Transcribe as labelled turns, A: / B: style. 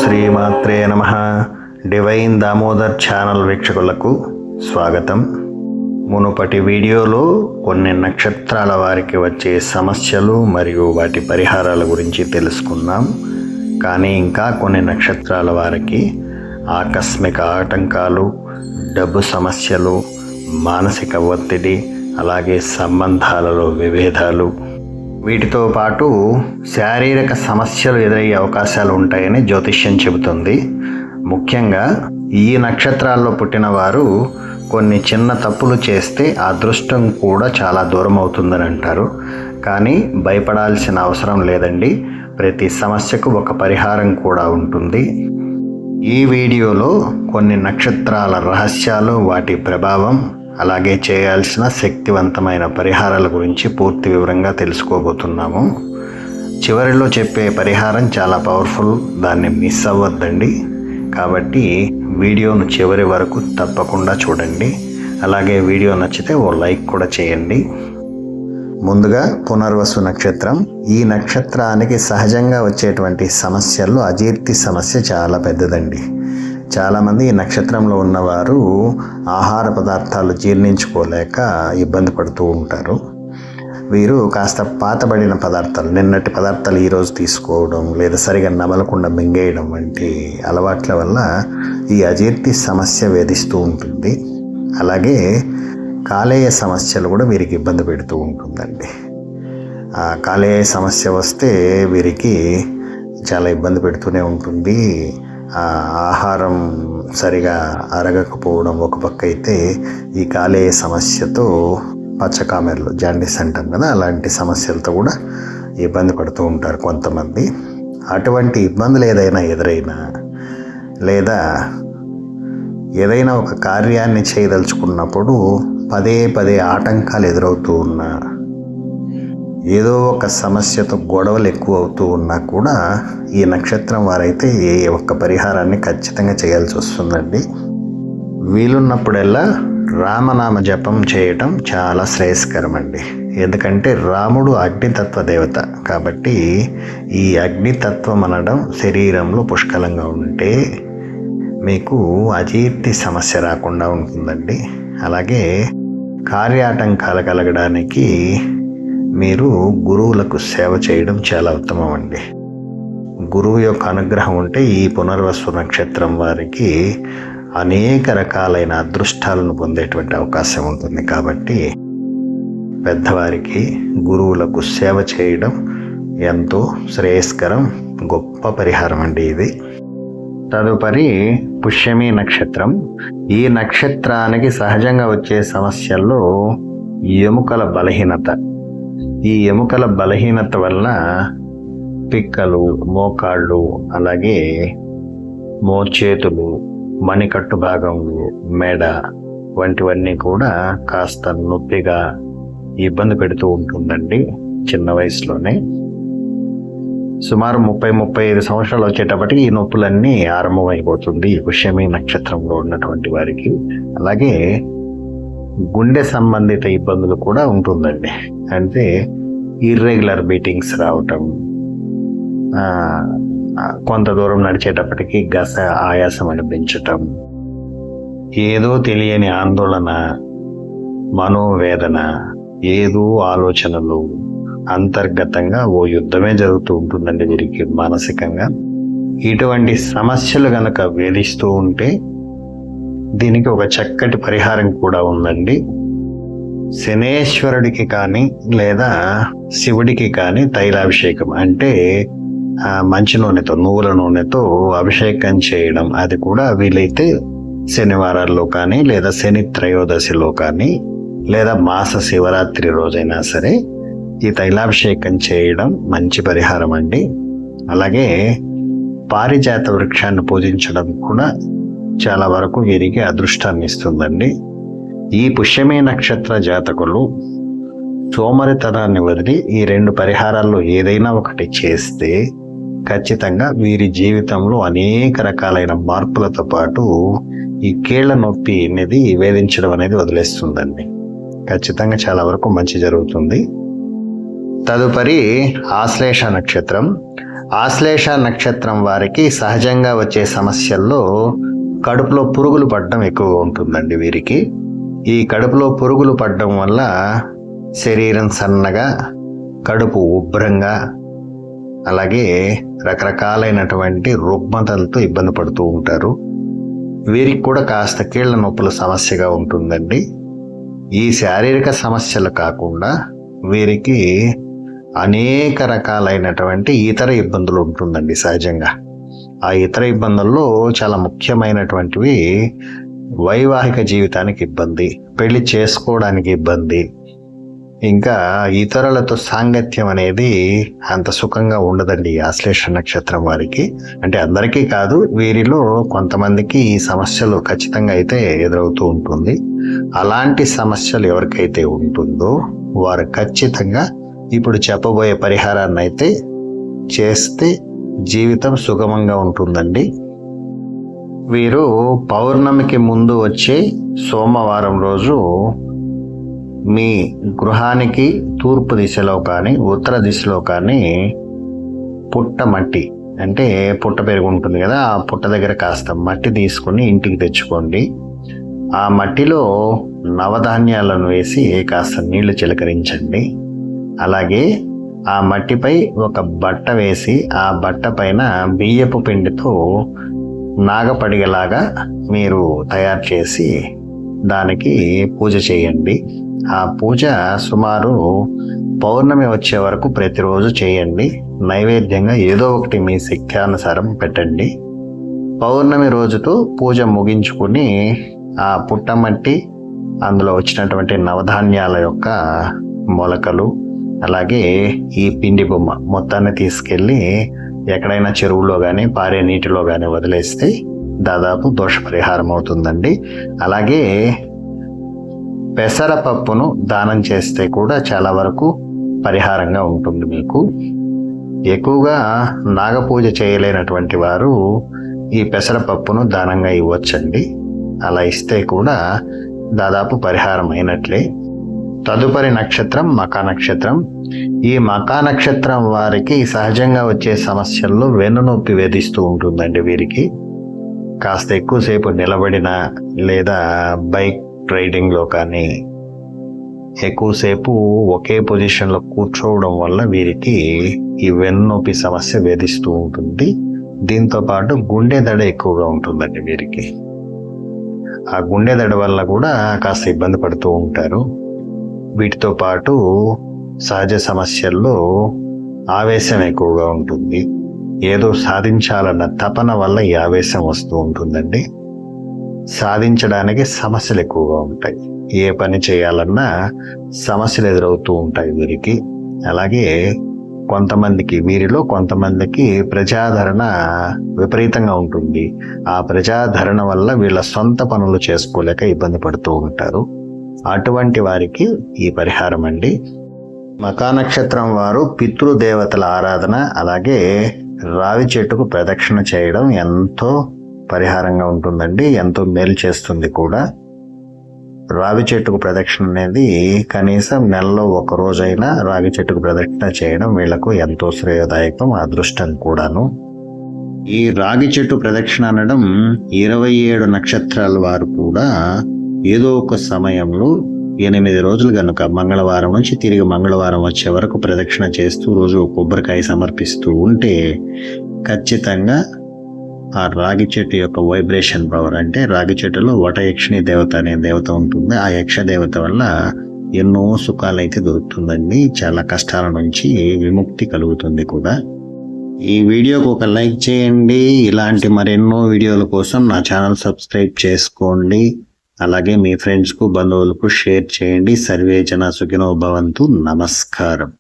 A: శ్రీమాత్రే నమః. Divine Damodar channel వీక్షకులకు స్వాగతం. మునుపటి వీడియోలో కొన్ని నక్షత్రాల వారికి వచ్చే సమస్యలు మరియు వాటి పరిహారాల గురించి తెలుసుకున్నాం. కానీ ఇంకా కొన్ని నక్షత్రాల వారికి ఆకస్మిక ఆటంకాలు, డబ్బు సమస్యలు, మానసిక ఒత్తిడి, అలాగే సంబంధాలలో విభేదాలు, వీటితో పాటు శారీరక సమస్యలు ఎదురయ్యే అవకాశాలు ఉంటాయని జ్యోతిష్యం చెబుతుంది. ముఖ్యంగా ఈ నక్షత్రాల్లో పుట్టిన వారు కొన్ని చిన్న తప్పులు చేస్తే అదృష్టం కూడా చాలా దూరం అవుతుందని అంటారు. కానీ భయపడాల్సిన అవసరం లేదండి. ప్రతి సమస్యకు ఒక పరిహారం కూడా ఉంటుంది. ఈ వీడియోలో కొన్ని నక్షత్రాల రహస్యాలు, వాటి ప్రభావం, అలాగే చేయాల్సిన శక్తివంతమైన పరిహారాల గురించి పూర్తి వివరంగా తెలుసుకోబోతున్నాము. చివరిలో చెప్పే పరిహారం చాలా పవర్ఫుల్, దాన్ని మిస్ అవ్వద్దండి. కాబట్టి వీడియోను చివరి వరకు తప్పకుండా చూడండి. అలాగే వీడియో నచ్చితే ఓ లైక్ కూడా చేయండి. ముందుగా పునర్వసు నక్షత్రం. ఈ నక్షత్రానికి సహజంగా వచ్చేటువంటి సమస్యల్లో అజీర్తి సమస్య చాలా పెద్దదండి. చాలామంది ఈ నక్షత్రంలో ఉన్నవారు ఆహార పదార్థాలు జీర్ణించుకోలేక ఇబ్బంది పడుతూ ఉంటారు. వీరు కాస్త పాతబడిన పదార్థాలు, నిన్నటి పదార్థాలు ఈరోజు తీసుకోవడం, లేదా సరిగా నమలకుండా మింగేయడం వంటి అలవాట్ల వల్ల ఈ అజీర్తి సమస్య వేధిస్తూ ఉంటుంది. అలాగే కాలేయ సమస్యలు కూడా వీరికి ఇబ్బంది పెడుతూ ఉంటుందండి. ఆ కాలేయ సమస్య వస్తే వీరికి చాలా ఇబ్బంది పెడుతూనే ఉంటుంది. ఆహారం సరిగా అరగకపోవడం ఒక పక్క అయితే, ఈ కాలేయ సమస్యతో పచ్చకామెర్లు, జాండీస్ అంటాం కదా, అలాంటి సమస్యలతో కూడా ఇబ్బంది పడుతూ ఉంటారు కొంతమంది. అటువంటి ఇబ్బందులు ఏదైనా ఎదురైనా, లేదా ఏదైనా ఒక కార్యాన్ని చేయదలుచుకున్నప్పుడు పదే పదే ఆటంకాలు ఎదురవుతూ ఉన్నా, ఏదో ఒక సమస్యతో గొడవలు ఎక్కువ అవుతూ ఉన్నా కూడా ఈ నక్షత్రం వారైతే ఏ ఒక్క పరిహారాన్ని ఖచ్చితంగా చేయాల్సి వస్తుందండి. వీలున్నప్పుడల్లా రామనామ జపం చేయటం చాలా శ్రేయస్కరం అండి. ఎందుకంటే రాముడు అగ్నితత్వ దేవత కాబట్టి ఈ అగ్నితత్వం అనడం శరీరంలో పుష్కలంగా ఉంటే మీకు అజీర్తి సమస్య రాకుండా ఉంటుందండి. అలాగే కార్యాటంకాలు కలగడానికి మీరు గురువులకు సేవ చేయడం చాలా ఉత్తమం అండి. గురువు యొక్క అనుగ్రహం ఉంటే ఈ పునర్వసు నక్షత్రం వారికి అనేక రకాలైన అదృష్టాలను పొందేటువంటి అవకాశం ఉంటుంది. కాబట్టి పెద్దవారికి, గురువులకు సేవ చేయడం ఎంతో శ్రేయస్కరం, గొప్ప పరిహారం అండి ఇది. తదుపరి పుష్యమి నక్షత్రం. ఈ నక్షత్రానికి సహజంగా వచ్చే సమస్యల్లో ఎముకల బలహీనత. ఈ ఎముకల బలహీనత వల్ల పిక్కలు, మోకాళ్ళు, అలాగే మోచేతులు, మణికట్టు భాగంలో, మెడ వంటివన్నీ కూడా కాస్త నొప్పిగా ఇబ్బంది పెడుతూ ఉంటుందండి చిన్న వయసులోనే. సుమారు 30-35 సంవత్సరాలు వచ్చేటప్పటికి ఈ నొప్పులన్నీ ఆరంభమైపోతుంది ఈ పుష్యమి నక్షత్రంలో ఉన్నటువంటి వారికి. అలాగే గుండె సంబంధిత ఇబ్బందులు కూడా ఉంటుందండి. అంటే ఇర్రెగ్యులర్ బీటింగ్స్ రావటం, కొంత దూరం నడిచేటప్పటికి ఆయాసం అనిపించటం, ఏదో తెలియని ఆందోళన, మనోవేదన, ఏదో ఆలోచనలు, అంతర్గతంగా ఓ యుద్ధమే జరుగుతూ ఉంటుందండి వీరికి మానసికంగా. ఇటువంటి సమస్యలు గనక వేధిస్తూ ఉంటే దీనికి ఒక చక్కటి పరిహారం కూడా ఉందండి. శనేశ్వరుడికి కానీ లేదా శివుడికి కానీ తైలాభిషేకం, అంటే మంచి నూనెతో, నువ్వుల నూనెతో అభిషేకం చేయడం. అది కూడా వీలైతే శనివారాల్లో కానీ, లేదా శని త్రయోదశిలో కానీ, లేదా మాస శివరాత్రి రోజైనా సరే ఈ తైలాభిషేకం చేయడం మంచి పరిహారం అండి. అలాగే పారిజాత వృక్షాన్ని పూజించడం కూడా చాలా వరకు వీరికి అదృష్టాన్ని ఇస్తుందండి. ఈ పుష్యమి నక్షత్ర జాతకులు సోమరితనాన్ని వదిలి ఈ 2 పరిహారాల్లో ఏదైనా ఒకటి చేస్తే ఖచ్చితంగా వీరి జీవితంలో అనేక రకాలైన మార్పులతో పాటు ఈ కీళ్ల నొప్పి అనేది వేధించడం అనేది వదిలేస్తుందండి. ఖచ్చితంగా చాలా వరకు మంచి జరుగుతుంది. తదుపరి ఆశ్లేష నక్షత్రం. ఆశ్లేష నక్షత్రం వారికి సహజంగా వచ్చే సమస్యల్లో కడుపులో పురుగులు పడడం ఎక్కువగా ఉంటుందండి వీరికి. ఈ కడుపులో పురుగులు పడడం వల్ల శరీరం సన్నగా, కడుపు ఉబ్బరంగా, అలాగే రకరకాలైనటువంటి రుగ్మతలతో ఇబ్బంది పడుతూ ఉంటారు. వీరికి కూడా కాస్త కీళ్ల నొప్పుల సమస్యగా ఉంటుందండి. ఈ శారీరక సమస్యలు కాకుండా వీరికి అనేక రకాలైనటువంటి ఇతర ఇబ్బందులు ఉంటుందండి సహజంగా. ఆ ఇతర ఇబ్బందుల్లో చాలా ముఖ్యమైనటువంటివి వైవాహిక జీవితానికి ఇబ్బంది, పెళ్లి చేసుకోవడానికి ఇబ్బంది, ఇంకా ఇతరులతో సాంగత్యం అనేది అంత సుఖంగా ఉండదండి ఈ ఆశ్లేష నక్షత్రం వారికి. అంటే అందరికీ కాదు, వీరిలో కొంతమందికి ఈ సమస్యలు ఖచ్చితంగా అయితే ఎదురవుతూ ఉంటుంది. అలాంటి సమస్యలు ఎవరికైతే ఉంటుందో వారు ఖచ్చితంగా ఇప్పుడు చెప్పబోయే పరిహారాన్ని అయితే చేస్తే జీవితం సుగమంగా ఉంటుందండి. వీరు పౌర్ణమికి ముందు వచ్చే సోమవారం రోజు మీ గృహానికి తూర్పు దిశలో కానీ ఉత్తర దిశలో కానీ పుట్ట మట్టి, అంటే పుట్ట పెరుగు ఉంటుంది కదా, ఆ పుట్ట దగ్గర కాస్త మట్టి తీసుకుని ఇంటికి తెచ్చుకోండి. ఆ మట్టిలో నవధాన్యాలను వేసి కాస్త నీళ్లు చిలకరించండి. అలాగే ఆ మట్టిపై ఒక బట్ట వేసి ఆ బట్ట పైన బియ్యపు పిండితో నాగపడిగలాగా మీరు తయారు చేసి దానికి పూజ చేయండి. ఆ పూజ సుమారు పౌర్ణమి వచ్చే వరకు ప్రతిరోజు చేయండి. నైవేద్యంగా ఏదో ఒకటి మీ శక్త్యానుసారం పెట్టండి. పౌర్ణమి రోజుతో పూజ ముగించుకుని ఆ పుట్టమట్టి, అందులో వచ్చినటువంటి నవధాన్యాల యొక్క మొలకలు, అలాగే ఈ పిండి బొమ్మ మొత్తాన్ని తీసుకెళ్ళి ఎక్కడైనా చెరువులో కానీ పారే నీటిలో కానీ వదిలేస్తే దాదాపు దోష పరిహారం అవుతుందండి. అలాగే పెసరపప్పును దానం చేస్తే కూడా చాలా వరకు పరిహారంగా ఉంటుంది మీకు. ఎక్కువగా నాగపూజ చేయలేనటువంటి వారు ఈ పెసరపప్పును దానంగా ఇవ్వచ్చండి. అలా ఇస్తే కూడా దాదాపు పరిహారం అయినట్లే. తదుపరి నక్షత్రం మకా నక్షత్రం. ఈ మకా నక్షత్రం వారికి సహజంగా వచ్చే సమస్యల్లో వెన్నునొప్పి వేధిస్తూ ఉంటుందండి. వీరికి కాస్త ఎక్కువసేపు నిలబడిన లేదా బైక్ రైడింగ్లో కానీ ఎక్కువసేపు ఒకే పొజిషన్లో కూర్చోవడం వల్ల వీరికి ఈ వెన్నునొప్పి సమస్య వేధిస్తూ ఉంటుంది. దీంతో పాటు గుండె దడ ఎక్కువగా ఉంటుందండి వీరికి. ఆ గుండె దడ వల్ల కూడా కాస్త ఇబ్బంది పడుతూ ఉంటారు. వీటితో పాటు సహజ సమస్యల్లో ఆవేశం ఎక్కువగా ఉంటుంది. ఏదో సాధించాలన్న తపన వల్ల ఈ ఆవేశం వస్తూ ఉంటుందండి. సాధించడానికి సమస్యలు ఎక్కువగా ఉంటాయి. ఏ పని చేయాలన్నా సమస్యలు ఎదురవుతూ ఉంటాయి వీరికి. అలాగే వీరిలో కొంతమందికి ప్రజాదరణ విపరీతంగా ఉంటుంది. ఆ ప్రజాదరణ వల్ల వీళ్ళ సొంత పనులు చేసుకోలేక ఇబ్బంది పడుతూ ఉంటారు. అటువంటి వారికి ఈ పరిహారం అండి. మకా నక్షత్రం వారు పితృదేవతల ఆరాధన, అలాగే రావి చెట్టుకు ప్రదక్షిణ చేయడం ఎంతో పరిహారంగా ఉంటుందండి. ఎంతో మేలు చేస్తుంది కూడా. రావి చెట్టుకు ప్రదక్షిణ అనేది కనీసం నెలలో ఒక రోజైనా రావి చెట్టుకు ప్రదక్షిణ చేయడం వీళ్లకు ఎంతో శ్రేయదాయకం, అదృష్టం కూడాను. ఈ రాగి చెట్టు ప్రదక్షిణ అనడం 27 నక్షత్రాల వారు కూడా ఏదో ఒక సమయంలో 8 రోజులు కనుక మంగళవారం నుంచి తిరిగి మంగళవారం వచ్చే వరకు ప్రదక్షిణ చేస్తూ రోజు కొబ్బరికాయ సమర్పిస్తూ ఉంటే ఖచ్చితంగా ఆ రాగి చెట్టు యొక్క వైబ్రేషన్ పవర్, అంటే రాగి చెట్టులో వటయక్షిణి దేవత అనే దేవత ఉంటుంది. ఆ యక్ష దేవత వల్ల ఎన్నో సుఖాలు అయితే దొరుకుతుందండి. చాలా కష్టాల నుంచి విముక్తి కలుగుతుంది కూడా. ఈ వీడియోకి ఒక లైక్ చేయండి. ఇలాంటి మరెన్నో వీడియోల కోసం నా ఛానల్ సబ్స్క్రైబ్ చేసుకోండి. అలాగే మీ ఫ్రెండ్స్కు, బంధువులకు షేర్ చేయండి. సర్వే జన సుఖినో భవంతు. నమస్కారం.